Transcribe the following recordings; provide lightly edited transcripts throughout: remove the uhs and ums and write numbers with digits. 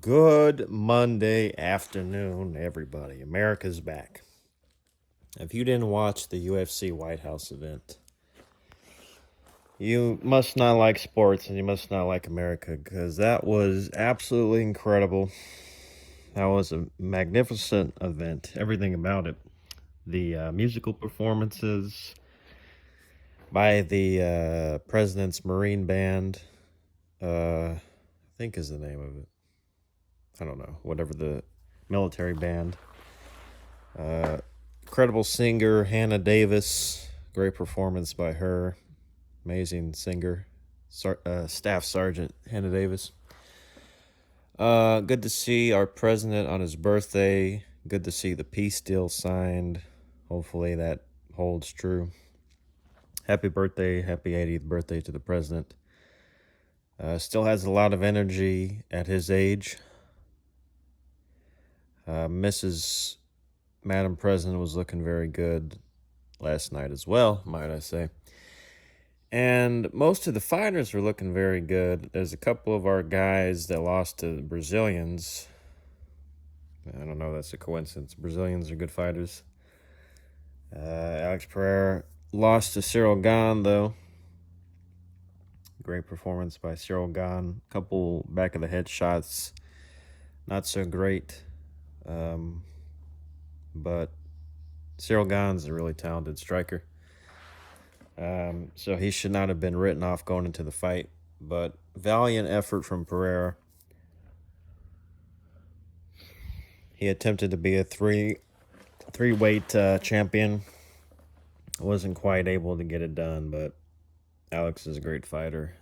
Good Monday afternoon, everybody. America's back. If you didn't watch the UFC White House event, you must not like sports and you must not like America because that was absolutely incredible. That was a magnificent event, everything about it. The musical performances by the president's Marine Band, I think is the name of it. I don't know, whatever the military band. Uh, Incredible singer Hannah Davis. Great performance by her. Amazing singer. Staff Sergeant Hannah Davis. Good to see our president on his birthday. Good to see the peace deal signed. Hopefully that holds true. Happy birthday, happy 80th birthday to the president. Still has a lot of energy at his age. Mrs. Madam President was looking very good last night as well, might I say. And most of the fighters were looking very good. There's a couple of our guys that lost to the Brazilians. I don't know, that's a coincidence. Brazilians are good fighters. Alex Pereira lost to Cyril Gahn, though. Great performance by Cyril Gahn. Couple back of the head shots, not so great. But Cyril Gahn's a really talented striker. So he should not have been written off going into the fight. But valiant effort from Pereira. He attempted to be a three weight champion. Wasn't quite able to get it done, but Alex is a great fighter.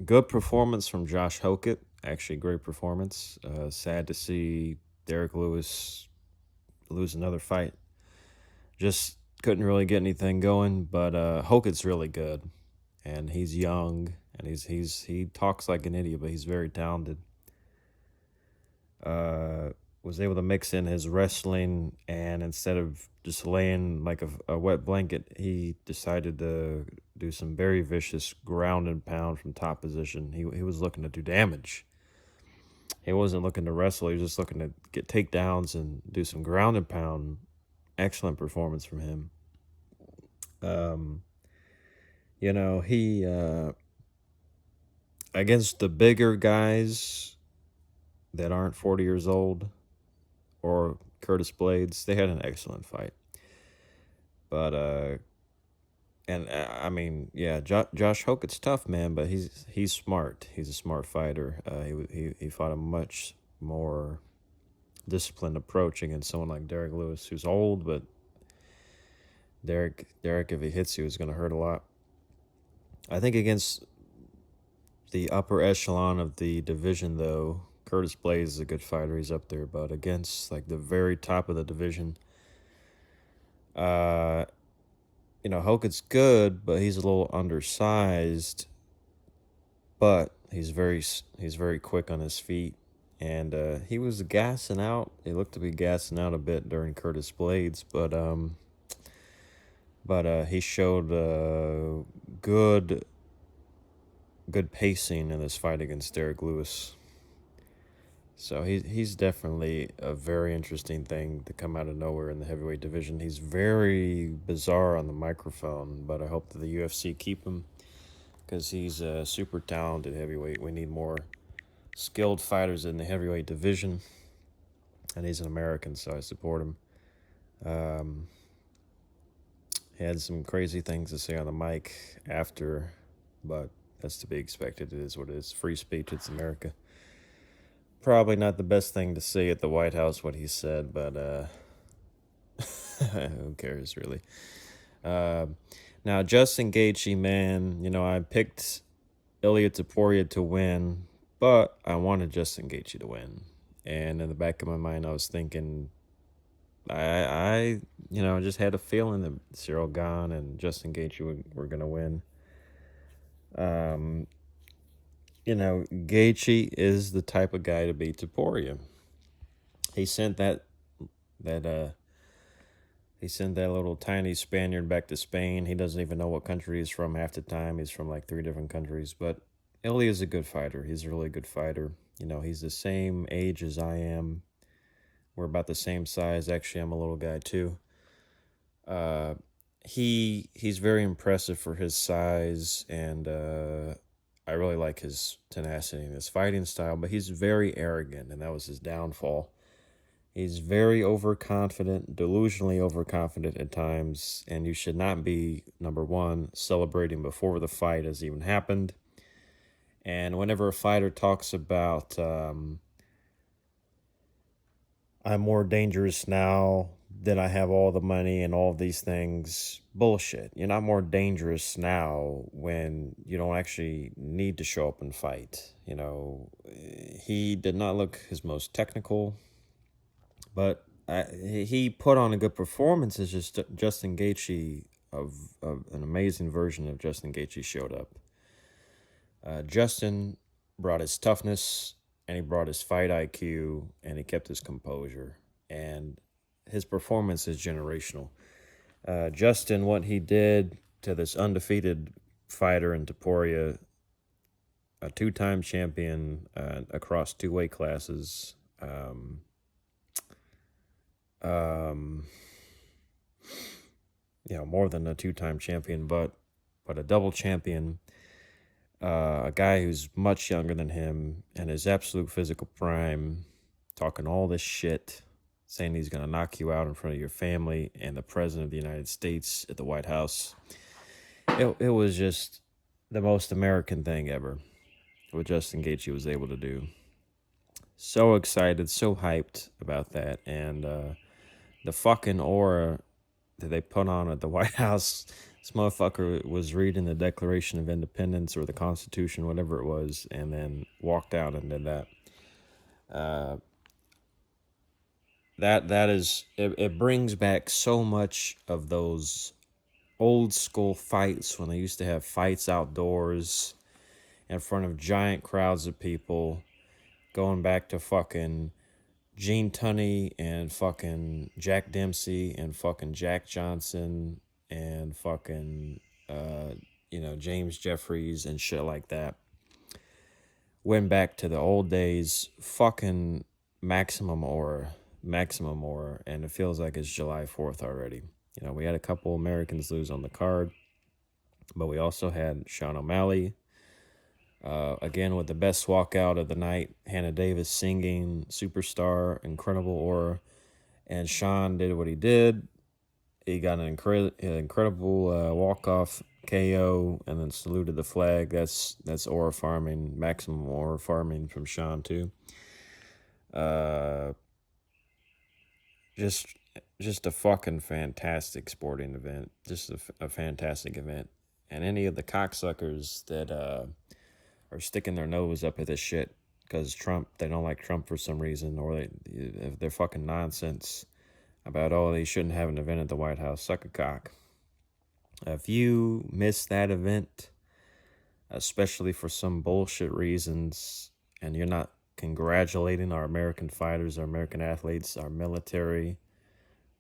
Good performance from Josh Hokett. Actually, great performance. Sad to see Derek Lewis lose another fight. Just couldn't really get anything going, but Hokett's really good, and he's young, and he talks like an idiot, but he's very talented. Was able to mix in his wrestling, and instead of just laying like a wet blanket, he decided to do some very vicious ground and pound from top position. He was looking to do damage. He wasn't looking to wrestle. He was just looking to get takedowns and do some ground and pound. Excellent performance from him. Um, he against the bigger guys that aren't 40 years old or Curtis Blades, they had an excellent fight. But I mean, yeah, Josh Hokett's tough, man, but he's smart. He's a smart fighter. He fought a much more disciplined approach against someone like Derek Lewis, who's old, but Derek, if he hits you, is going to hurt a lot. I think against the upper echelon of the division, though, Curtis Blades is a good fighter. He's up there, but against like the very top of the division, uh, Hokett's good, but he's a little undersized. But he's very quick on his feet, and he was gassing out. He looked to be gassing out a bit during Curtis Blades, but he showed good pacing in this fight against Derek Lewis. So he's definitely a very interesting thing to come out of nowhere in the heavyweight division. He's very bizarre on the microphone, but I hope that the UFC keep him because he's a super talented heavyweight. We need more skilled fighters in the heavyweight division, and he's an American, so I support him. He had some crazy things to say on the mic after, but that's to be expected. It is what it is. Free speech, it's America. Probably not the best thing to say at the White House, what he said, but who cares, really? Now, Justin Gaethje, man, I picked Ilya Topuria to win, but I wanted Justin Gaethje to win. And in the back of my mind, I was thinking, I just had a feeling that Cyril Gahn and Justin Gaethje were going to win. Gaethje is the type of guy to beat Topuria. He sent that little tiny Spaniard back to Spain. He doesn't even know what country he's from half the time. He's from like 3 different countries, but Ilya is a good fighter. He's a really good fighter. He's the same age as I am. We're about the same size. Actually, I'm a little guy too. Uh, he's very impressive for his size, and I really like his tenacity and his fighting style. But he's very arrogant, and that was his downfall. He's very overconfident, delusionally overconfident at times, and you should not be, number one, celebrating before the fight has even happened. And whenever a fighter talks about, I'm more dangerous now that I have all the money and all of these things, bullshit. You're not more dangerous now when you don't actually need to show up and fight. He did not look his most technical, but he put on a good performance. It's just Justin Gaethje, of an amazing version of Justin Gaethje, showed up. Justin brought his toughness, and he brought his fight IQ, and he kept his composure. And his performance is generational. Justin, what he did to this undefeated fighter in Topuria, a two-time champion across two weight classes, more than a two-time champion, but a double champion. A guy who's much younger than him and his absolute physical prime, talking all this shit, saying he's going to knock you out in front of your family and the president of the United States at the White House. It was just the most American thing ever, what Justin Gaethje was able to do. So excited, so hyped about that. And the fucking aura that they put on at the White House. This motherfucker was reading the Declaration of Independence or the Constitution, whatever it was, and then walked out and did that. That is, it brings back so much of those old school fights when they used to have fights outdoors in front of giant crowds of people, going back to fucking Gene Tunney and fucking Jack Dempsey and fucking Jack Johnson and fucking, James Jeffries and shit like that. Went back to the old days, fucking maximum aura, and it feels like it's July 4th already. We had a couple Americans lose on the card, but we also had Sean O'Malley, again with the best walkout of the night, Hannah Davis singing, superstar, incredible aura, and Sean did what he did. He got an incredible walk-off KO and then saluted the flag. That's aura farming, maximum aura farming from Sean too. Just a fucking fantastic sporting event. Just a fantastic event. And any of the cocksuckers that are sticking their nose up at this shit because they don't like Trump for some reason, or they're fucking nonsense about, they shouldn't have an event at the White House. Suck a cock. If you miss that event, especially for some bullshit reasons, and you're not congratulating our American fighters, our American athletes, our military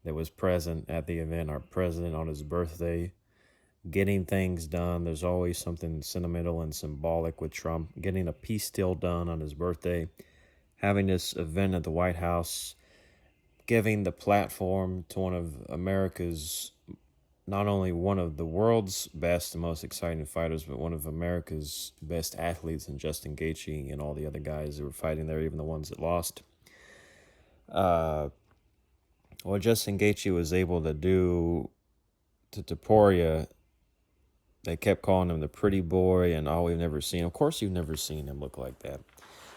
that was present at the event, our president on his birthday, getting things done. There's always something sentimental and symbolic with Trump. Getting a peace deal done on his birthday, having this event at the White House, giving the platform to one of America's, not only one of the world's best and most exciting fighters, but one of America's best athletes in Justin Gaethje and all the other guys that were fighting there, even the ones that lost. What Justin Gaethje was able to do to Topuria, they kept calling him the pretty boy and we've never seen. Of course, you've never seen him look like that.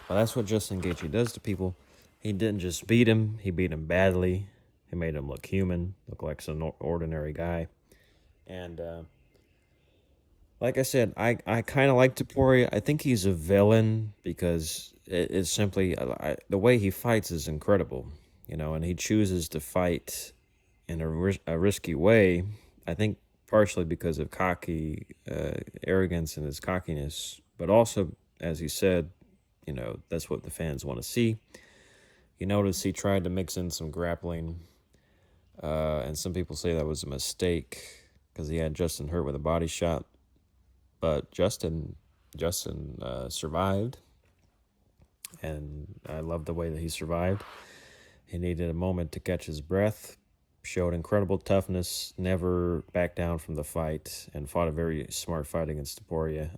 But that's what Justin Gaethje does to people. He didn't just beat him. He beat him badly. He made him look human, look like some ordinary guy. And like I said, I kind of like Topuria. I think he's a villain because it's simply the way he fights is incredible, and he chooses to fight in a risky way. I think partially because of cocky arrogance and his cockiness, but also, as he said, that's what the fans want to see. You notice he tried to mix in some grappling, and some people say that was a mistake because he had Justin hurt with a body shot. But Justin Justin survived, and I love the way that he survived. He needed a moment to catch his breath, showed incredible toughness, never backed down from the fight, and fought a very smart fight against Topuria.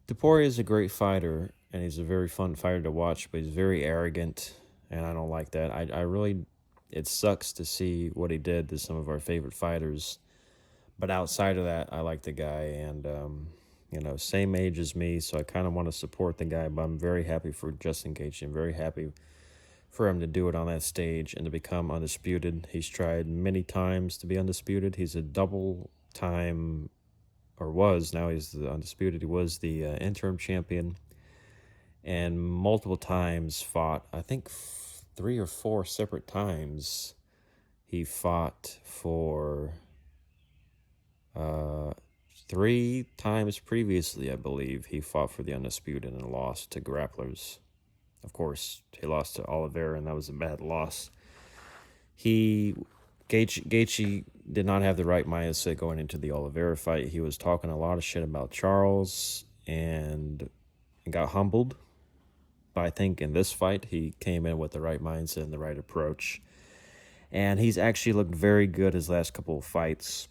Topuria is a great fighter, and he's a very fun fighter to watch, but he's very arrogant, and I don't like that. I really, it sucks to see what he did to some of our favorite fighters. But outside of that, I like the guy, and same age as me, so I kind of want to support the guy. But I'm very happy for Justin Gaethje. I'm very happy for him to do it on that stage and to become undisputed. He's tried many times to be undisputed. He's a double time, or was, now he's the undisputed. He was the interim champion, and multiple times fought, I think 3 or 4 separate times he fought for 3 times previously, I believe, he fought for the undisputed and lost to grapplers. Of course, he lost to Oliveira, and that was a bad loss. Gaethje did not have the right mindset going into the Oliveira fight. He was talking a lot of shit about Charles and got humbled. But I think in this fight, he came in with the right mindset and the right approach. And he's actually looked very good his last couple of fights.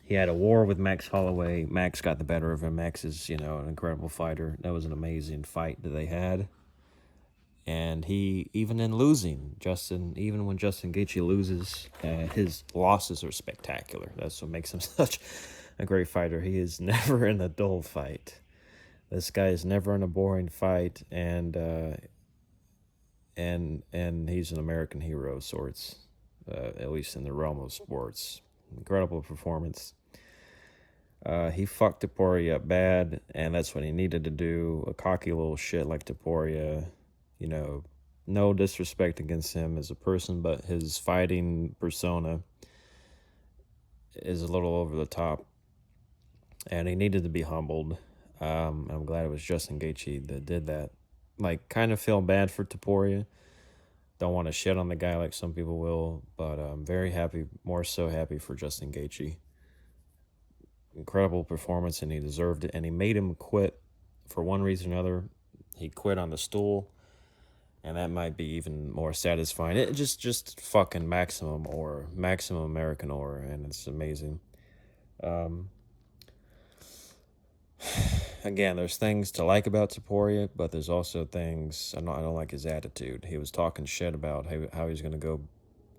He had a war with Max Holloway. Max got the better of him. Max is, an incredible fighter. That was an amazing fight that they had. And he, even in losing, even when Justin Gaethje loses, his losses are spectacular. That's what makes him such a great fighter. He is never in a dull fight. This guy is never in a boring fight, and he's an American hero of sorts, at least in the realm of sports. Incredible performance. He fucked Topuria up bad, and that's what he needed to do. A cocky little shit like Topuria, no disrespect against him as a person, but his fighting persona is a little over the top, and he needed to be humbled. I'm glad it was Justin Gaethje that did that. Kind of feel bad for Topuria. Don't want to shit on the guy like some people will, but I'm very happy, more so happy for Justin Gaethje. Incredible performance, and he deserved it, and he made him quit for one reason or another. He quit on the stool, and that might be even more satisfying. It just fucking maximum American aura, and it's amazing. Again, there's things to like about Topuria, but there's also things I don't like his attitude. He was talking shit about how he's gonna go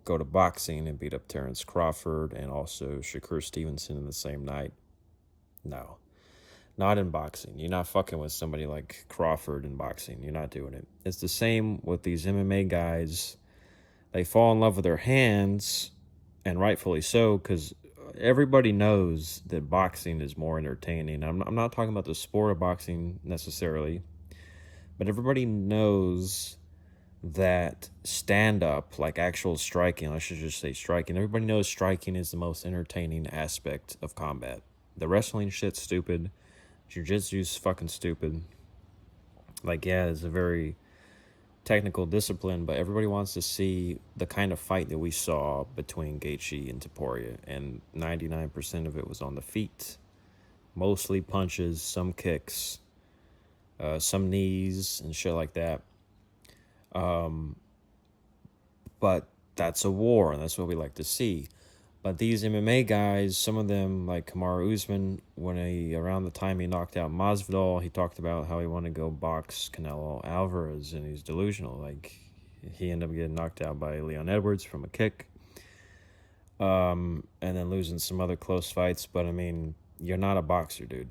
to boxing and beat up Terrence Crawford and also Shakur Stevenson in the same night. No, not in boxing. You're not fucking with somebody like Crawford in boxing. You're not doing it. It's the same with these MMA guys. They fall in love with their hands, and rightfully so, because everybody knows that boxing is more entertaining. I'm not talking about the sport of boxing necessarily, but everybody knows that stand-up, like actual striking, I should just say striking, everybody knows striking is the most entertaining aspect of combat. The wrestling shit's stupid. Jiu-jitsu's fucking stupid. It's a very technical discipline, but everybody wants to see the kind of fight that we saw between Gaethje and Topuria, and 99% of it was on the feet. Mostly punches, some kicks, some knees, and shit like that. But that's a war, and that's what we like to see. But these MMA guys, some of them, like Kamaru Usman, around the time he knocked out Masvidal, he talked about how he wanted to go box Canelo Alvarez, and he's delusional. He ended up getting knocked out by Leon Edwards from a kick, and then losing some other close fights. But, you're not a boxer, dude.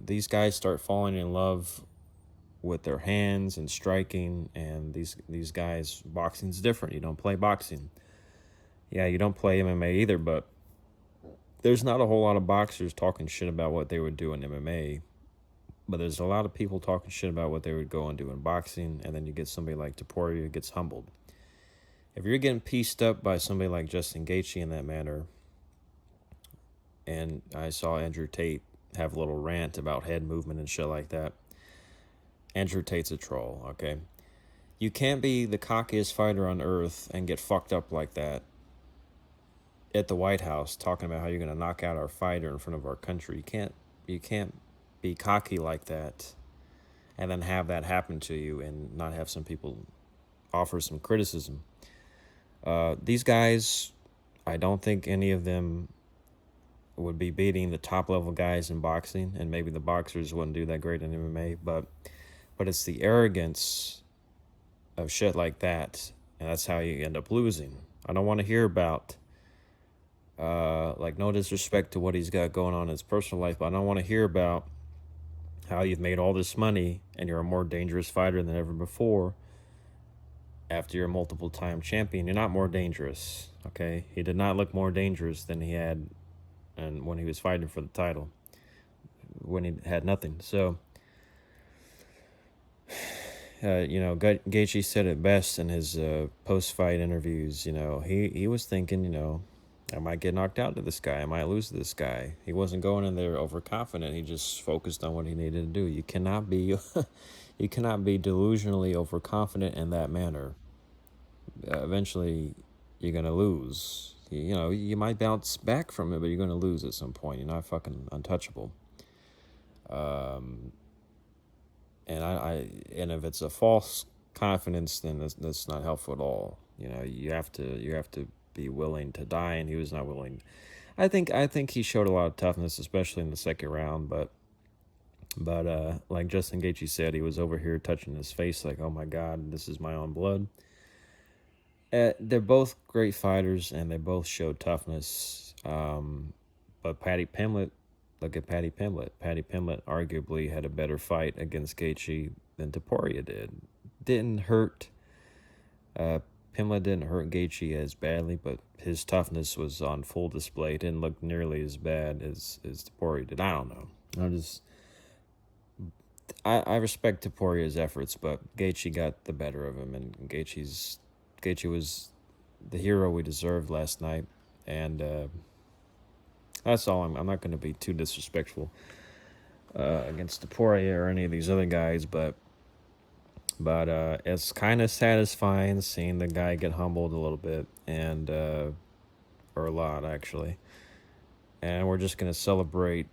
These guys start falling in love with their hands and striking, and these guys, boxing's different. You don't play boxing. Yeah, you don't play MMA either, but there's not a whole lot of boxers talking shit about what they would do in MMA, but there's a lot of people talking shit about what they would go and do in boxing, and then you get somebody like Topuria who gets humbled. If you're getting pieced up by somebody like Justin Gaethje in that manner, and I saw Andrew Tate have a little rant about head movement and shit like that. Andrew Tate's a troll, okay? You can't be the cockiest fighter on earth and get fucked up like that at the White House talking about how you're going to knock out our fighter in front of our country. You can't be cocky like that and then have that happen to you and not have some people offer some criticism. These guys, I don't think any of them would be beating the top level guys in boxing, and maybe the boxers wouldn't do that great in MMA, but it's the arrogance of shit like that, and that's how you end up losing. I don't want to hear about like, no disrespect to what he's got going on in his personal life, but I don't want to hear about how you've made all this money and you're a more dangerous fighter than ever before after you're a multiple time champion. You're not more dangerous, okay? He did not look more dangerous than he had and when he was fighting for the title, when he had nothing. So Gaethje said it best in his post-fight interviews. He was thinking, I might get knocked out to this guy. I might lose to this guy. He wasn't going in there overconfident. He just focused on what he needed to do. You cannot be, you cannot be delusionally overconfident in that manner. Eventually, you're gonna lose. You might bounce back from it, but you're gonna lose at some point. You're not fucking untouchable. And if it's a false confidence, then that's not helpful at all. You have to be willing to die, and he was not willing. I think he showed a lot of toughness, especially in the second round. But like Justin Gaethje said, he was over here touching his face like, oh my God, this is my own blood. They're both great fighters, and they both showed toughness. But Paddy Pimblett, look at Paddy Pimblett. Paddy Pimblett arguably had a better fight against Gaethje than Topuria did. Didn't hurt. Pimblett didn't hurt Gaethje as badly, but his toughness was on full display. It didn't look nearly as bad as Topuria did. I don't know. I respect Topuria's efforts, but Gaethje got the better of him, and Gaethje was the hero we deserved last night, and that's all. I'm not going to be too disrespectful against Topuria or any of these other guys, but it's kind of satisfying seeing the guy get humbled a little bit, and or a lot actually. And we're just going to celebrate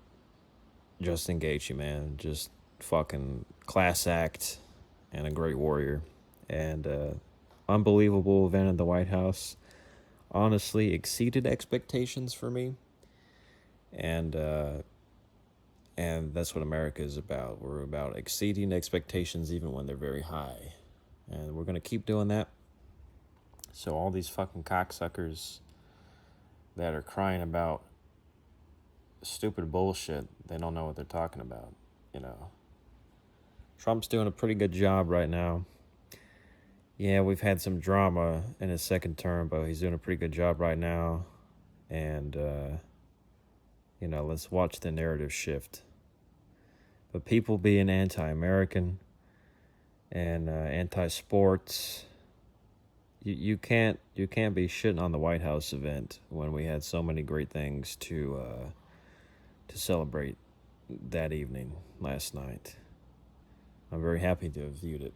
Justin Gaethje, man. Just fucking class act and a great warrior, and unbelievable event at the White House. Honestly, exceeded expectations for me, and that's what America is about. We're about exceeding expectations even when they're very high, and we're gonna keep doing that. So all these fucking cocksuckers that are crying about stupid bullshit, they don't know what they're talking about. Trump's doing a pretty good job right now. Yeah, we've had some drama in his second term, but he's doing a pretty good job right now. And, let's watch the narrative shift. But people being anti-American and anti-sports, you can't be shitting on the White House event when we had so many great things to celebrate that evening last night. I'm very happy to have viewed it.